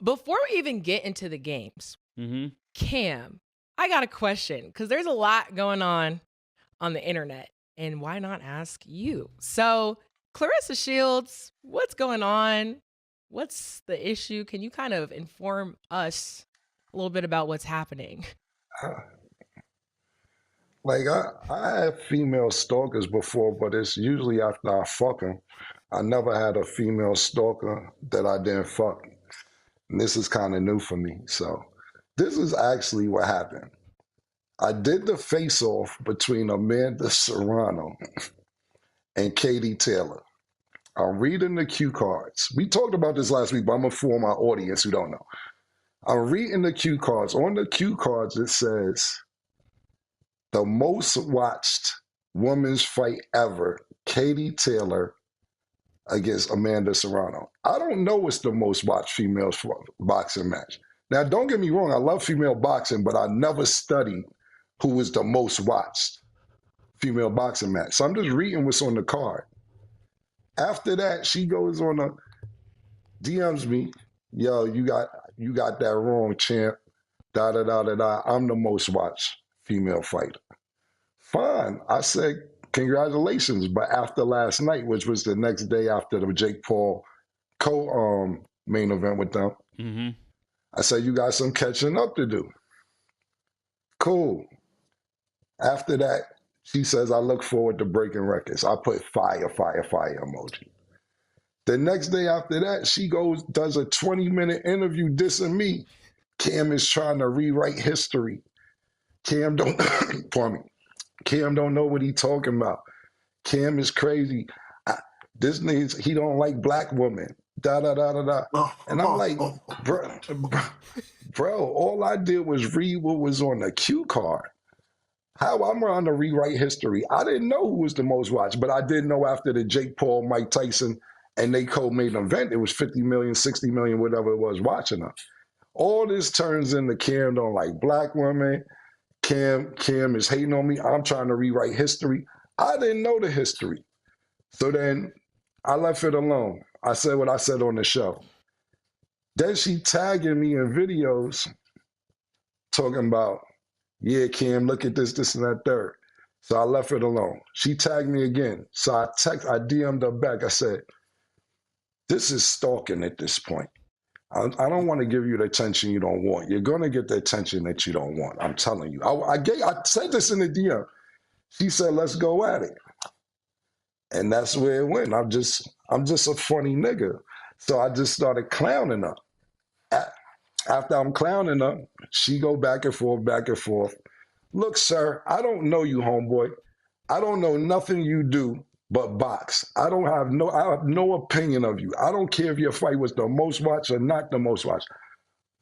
Before we even get into the games, Mm-hmm. Cam, I got a question because there's a lot going on the internet, and why not ask you? So, Claressa Shields, what's going on? What's the issue? Can you kind of inform us a little bit about what's happening? Like I have female stalkers before, but it's usually after I fuck them. I never had a female stalker that I didn't fuck. And this is kind of new for me. So this is actually what happened. I did the face-off between Amanda Serrano and Katie Taylor. I'm reading the cue cards. We talked about this last week, but I'm going to for my audience who don't know. I'm reading the cue cards. On the cue cards, it says, the most watched women's fight ever, Katie Taylor against Amanda Serrano. I don't know what's the most watched female boxing match. Now, don't get me wrong, I love female boxing, but I never studied who was the most watched female boxing match. So I'm just reading what's on the card. After that, she goes on a DMs me, yo, you got that wrong, champ. Da da da da da. I'm the most watched female fighter. Fine. I said, congratulations. But after last night, which was the next day after the Jake Paul main event with them, I said, you got some catching up to do. Cool. After that, she says, I look forward to breaking records. I put fire, fire, fire emoji. The next day after that, she goes, does a 20-minute interview dissing me. Cam is trying to rewrite history. Cam don't, pardon me. Cam don't know what he talking about. Cam is crazy. This nigga, he don't like black women. Da da da da da. And I'm like, bro, all I did was read what was on the cue card. How I'm trying to rewrite history. I didn't know who was the most watched, but I did know after the Jake Paul, Mike Tyson, and they co-made an event, it was 50 million, 60 million, whatever it was, watching them. All this turns into Cam don't like black women. Cam is hating on me. I'm trying to rewrite history. I didn't know the history. So then I left it alone. I said what I said on the show. Then she tagging me in videos talking about, yeah, Cam, look at this, this, and that, third. So I left it alone. She tagged me again. So I DM'd her back. I said, this is stalking at this point. I don't want to give you the attention you don't want. You're going to get the attention that you don't want. I'm telling you. I said this in the DM. She said, let's go at it. And that's where it went. I'm just a funny nigga. So I just started clowning her. After I'm clowning her, she go back and forth, back and forth. Look, sir, I don't know you, homeboy. I don't know nothing you do but box. I have no opinion of you. I don't care if your fight was the most watched or not the most watched.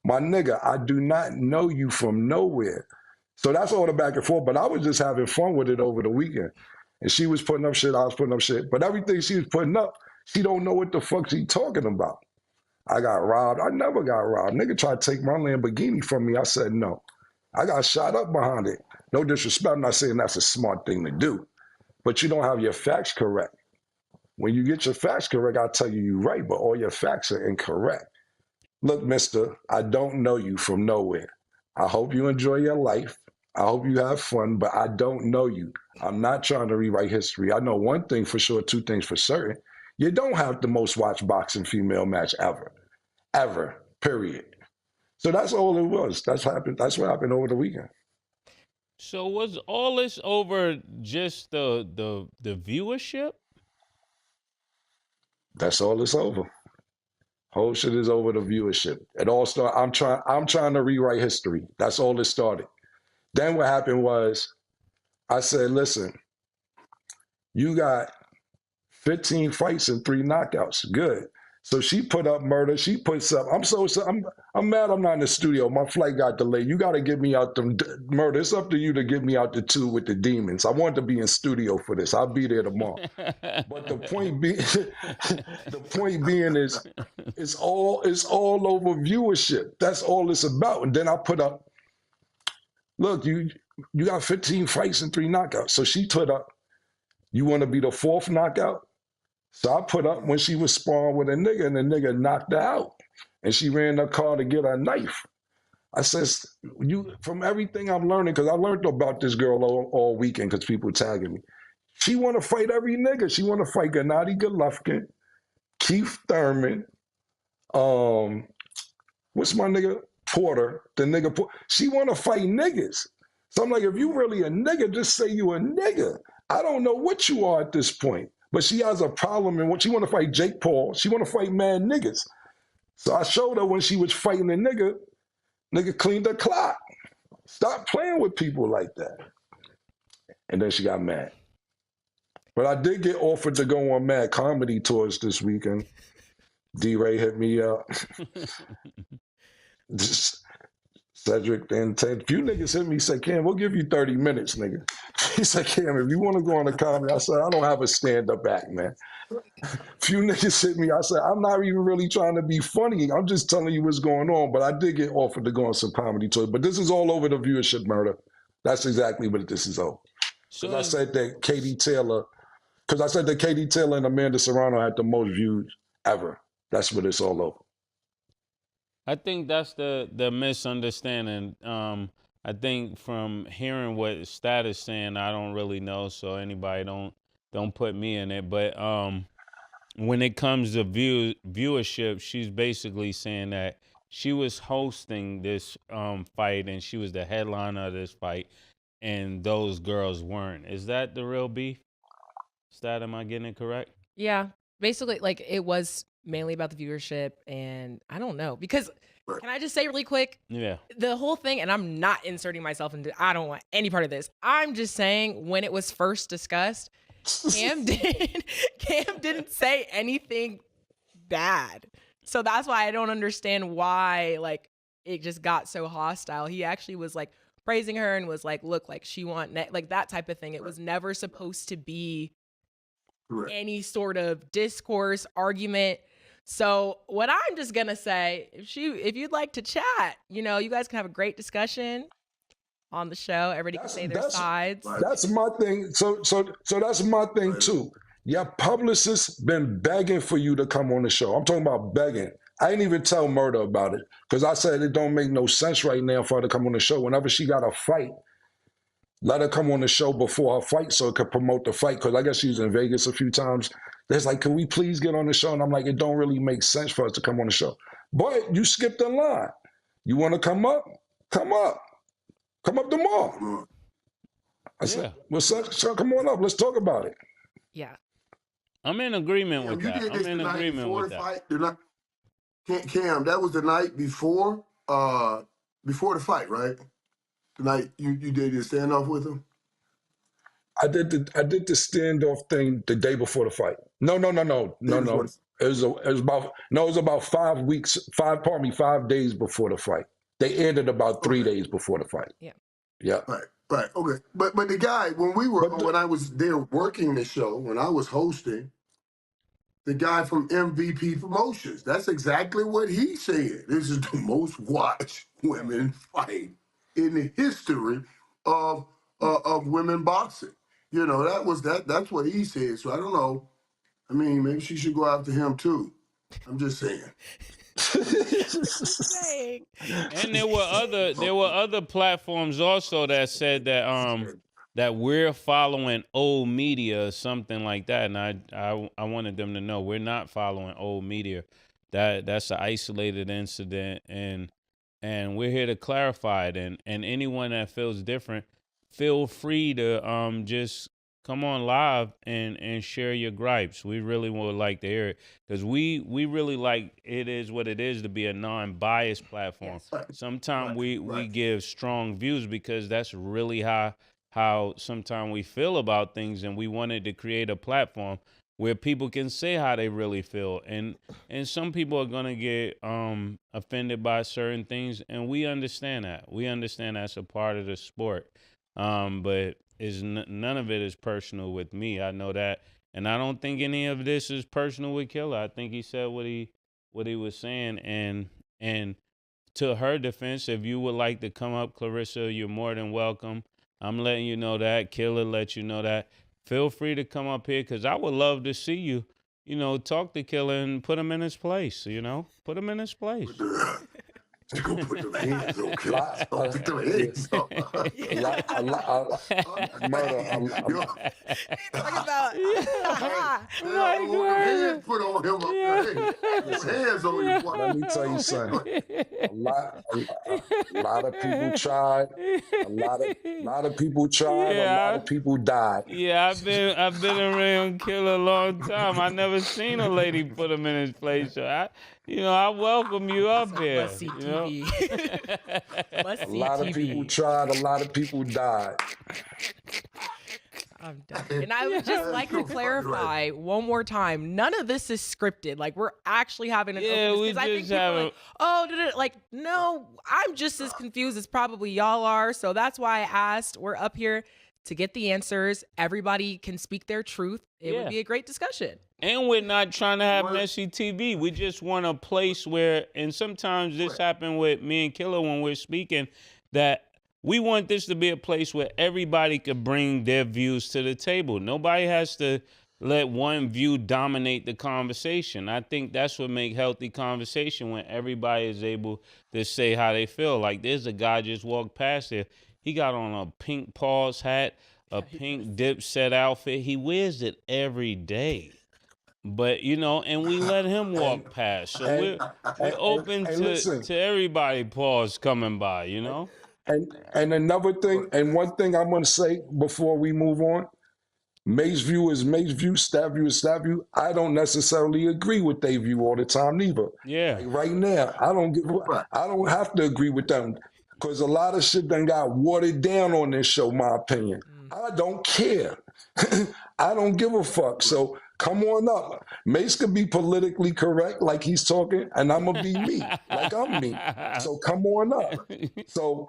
My nigga, I do not know you from nowhere. So that's all the back and forth, but I was just having fun with it over the weekend. And she was putting up shit, I was putting up shit. But everything she was putting up, she don't know what the fuck she talking about. I got robbed. I never got robbed. Nigga tried to take my Lamborghini from me. I said no. I got shot up behind it. No disrespect, I'm not saying that's a smart thing to do. But you don't have your facts correct. When you get your facts correct, I'll tell you you're right, but all your facts are incorrect. Look, mister, I don't know you from nowhere. I hope you enjoy your life. I hope you have fun, but I don't know you. I'm not trying to rewrite history. I know one thing for sure, two things for certain. You don't have the most watched boxing female match ever. Ever, period. So that's all it was. That's what happened over the weekend. So was all this over just the viewership? That's all it's over. Whole shit is over the viewership. It all started. I'm trying to rewrite history. That's all it started. Then what happened was, I said, listen, you got 15 fights and 3 knockouts. Good. So she put up murder. She puts up. I'm mad. I'm not in the studio. My flight got delayed. You got to get me out the murder. It's up to you to get me out the 2 with the demons. I want to be in studio for this. I'll be there tomorrow. But the point being is, it's all over viewership. That's all it's about. And then I put up, look, you got 15 fights and 3 knockouts. So she put up, you want to be the 4th knockout? So I put up when she was sparring with a nigga and the nigga knocked her out. and she ran her car to get a knife. I says, you from everything I'm learning, because I learned about this girl all weekend because people tagging me. She want to fight every nigga. She want to fight Gennady Golovkin, Keith Thurman, what's my nigga? Porter, the nigga. She want to fight niggas. So I'm like, if you really a nigga, just say you a nigga. I don't know what you are at this point. But she has a problem, and when she want to fight Jake Paul, she want to fight mad niggas. So I showed her when she was fighting the nigga cleaned her clock. Stop playing with people like that. And then she got mad. But I did get offered to go on Mad Comedy tours this weekend. D-Ray hit me up. Cedric then said, a few niggas hit me, said, Cam, we'll give you 30 minutes, nigga. He said, Cam, if you want to go on a comedy, I said, I don't have a stand-up act, man. Few niggas hit me, I said, I'm not even really trying to be funny. I'm just telling you what's going on. But I did get offered to go on some comedy tours. But this is all over the viewership murder. That's exactly what this is over. Because I said that Katie Taylor and Amanda Serrano had the most views ever. That's what it's all over. I think that's the misunderstanding. I think from hearing what Stat is saying, I don't really know, so anybody don't put me in it. But when it comes to viewership, she's basically saying that she was hosting this fight and she was the headliner of this fight, and those girls weren't. Is that the real beef? Stat, am I getting it correct? Yeah, basically, like, it was mainly about the viewership, and I don't know, because can I just say really quick? Yeah. The whole thing, and I'm not inserting myself into, I don't want any part of this. I'm just saying, when it was first discussed, Cam didn't say anything bad. So that's why I don't understand why, like, it just got so hostile. He actually was like praising her and was like, look, like, she like that type of thing. It was never supposed to be any sort of discourse, argument. So what I'm just gonna say, if you'd like to chat, you guys can have a great discussion on the show. Everybody can say their sides. That's my thing. So that's my thing too. Your publicist's been begging for you to come on the show. I'm talking about begging. I didn't even tell Murder about it because I said it don't make no sense right now for her to come on the show. Whenever she got a fight, let her come on the show before her fight so it could promote the fight. Because I guess she was in Vegas a few times. There's like, can we please get on the show? And I'm like, it don't really make sense for us to come on the show. But you skipped the line. You want to come up? Come up. Come up tomorrow. I said, what's up? So come on up. Let's talk about it. Yeah. I'm in agreement with that. I'm in agreement with that. Cam, that was the night before the fight, right? The night you did your standoff with him? I did the standoff thing the day before the fight. No. It was about 5 days before the fight. They ended about 3 days before the fight. Yeah. Yeah. Right. Okay. But the guy, when I was there working the show, when I was hosting, the guy from MVP Promotions, that's exactly what he said. This is the most watched women fight in the history of women boxing. That's what he said. So I don't know. I mean, maybe she should go after him too. I'm just saying. And there were other platforms also that said that that we're following old media or something like that, and I wanted them to know we're not following old media. That's an isolated incident, and we're here to clarify it. And anyone that feels different, feel free to just come on live and share your gripes. We really would like to hear it because we really like It Is What It Is to be a non-biased platform. Yes. Sometimes we give strong views because that's really how sometimes we feel about things, and we wanted to create a platform where people can say how they really feel. And some people are going to get offended by certain things, and we understand that. We understand that's a part of the sport. But none of it is personal with me. I know that. And I don't think any of this is personal with Killer. I think he said what he was saying. And to her defense, if you would like to come up, Claressa, you're more than welcome. I'm letting you know that. Killer let you know that. Feel free to come up here because I would love to see you. talk to Killer and put him in his place. Put him in his place. You gonna put them hands on Killer. Don't put them hands on. Talking about hands put on him up there. His hands on you. Let me tell you something. A lot of people tried. A lot of people tried. A lot of people died. Yeah, I've been around Killer a long time. I never seen a lady put him in his place. So I welcome you up here. Must see TV. A lot of people tried. A lot of people died. I'm done. And I would just like to clarify one more time. None of this is scripted. Like, we're actually having an Yeah, we because I think just people are have like, oh, like, no, I'm just as confused as probably y'all are. So that's why I asked. We're up here to get the answers. Everybody can speak their truth. It would be a great discussion. And we're not trying to have messy TV. We just want a place where, and sometimes this happened with me and Killer when we're speaking, that we want this to be a place where everybody could bring their views to the table. Nobody has to let one view dominate the conversation. I think that's what makes healthy conversation, when everybody is able to say how they feel. Like, there's a guy just walked past there. He got on a pink paws hat, a pink Dipset outfit. He wears it every day. But, and we let him walk past. So we're open to everybody paws coming by, And another thing, and one thing I'm going to say before we move on, Mase view is Mase view, Stab view is Stab view. I don't necessarily agree with their view all the time neither. Yeah. Like right now, I don't have to agree with them, because a lot of shit done got watered down on this show, my opinion. I don't care. I don't give a fuck. So come on up. Mase could be politically correct like he's talking, and I'm going to be me like I'm me. So come on up. So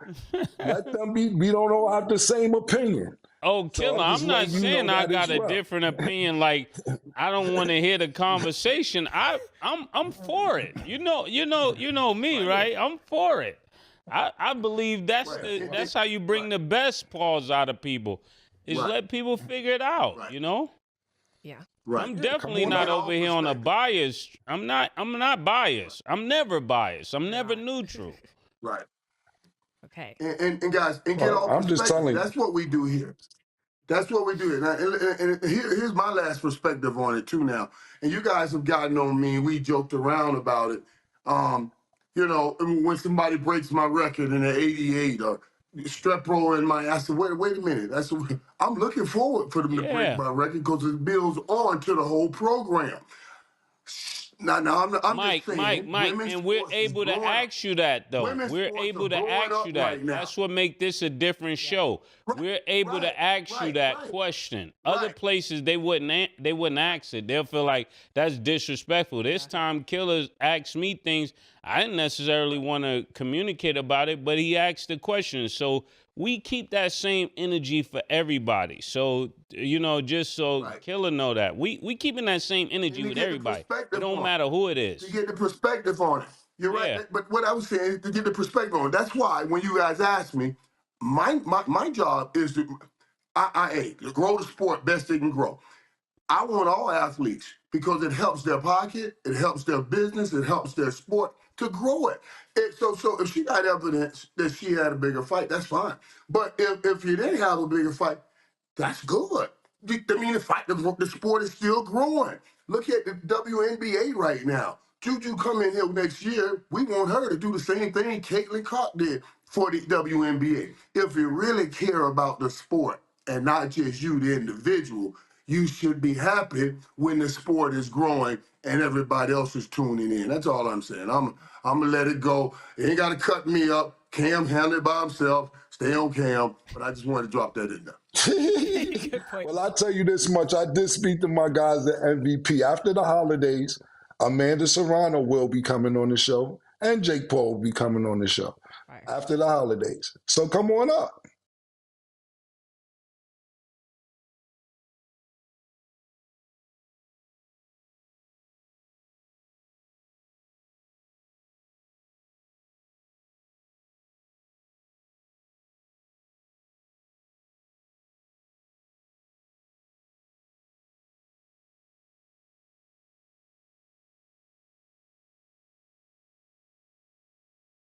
let them be. We don't all have the same opinion. Oh, Killer, I'm not saying I got a different opinion. Like, I don't want to hear the conversation. I'm for it. You know me, right? I'm for it. I believe that's how you bring the best pause out of people. Is let people figure it out, Yeah. Right. I'm definitely not over here on a bias. I'm not biased. I'm never biased. I'm never neutral. Right. Okay. And guys, and get all I'm just telling you. That's what we do here. That's what we do here. And here's my last perspective on it too now. And you guys have gotten on me. We joked around about it. When somebody breaks my record in an 88 or strep roll in I said, wait a minute. I'm looking forward for them to break my record, because it builds on to the whole program. Now, I'm Mike, just saying, and we're able to ask you that, though. We're able to ask you that. Right now. That's what makes this a different show. We're able to ask you that question. Other places, they wouldn't ask it. They'll feel like that's disrespectful. This time, Killers asked me things I didn't necessarily want to communicate about it, but he asked the question. So we keep that same energy for everybody. So, just so Killer know that. We keeping that same energy with everybody. It don't matter who it is. To get the perspective on it. You're right. But what I was saying is to get the perspective on it. That's why when you guys ask me, my job is to grow the sport best it can grow. I want all athletes, because it helps their pocket, it helps their business, it helps their sport to grow it. So if she got evidence that she had a bigger fight, that's fine. But if you didn't have a bigger fight, that's good. I mean, the sport is still growing. Look at the WNBA right now. Juju come in here next year, we want her to do the same thing Caitlin Clark did for the WNBA. If you really care about the sport and not just you, the individual, you should be happy when the sport is growing and everybody else is tuning in. That's all I'm saying. I'm gonna let it go. You ain't gotta cut me up. Cam handled it by himself. Stay on Cam. But I just wanted to drop that in there. Good point. Well, I'll tell you this much. I did speak to my guys at MVP. After the holidays, Amanda Serrano will be coming on the show, and Jake Paul will be coming on the show after the holidays. So come on up.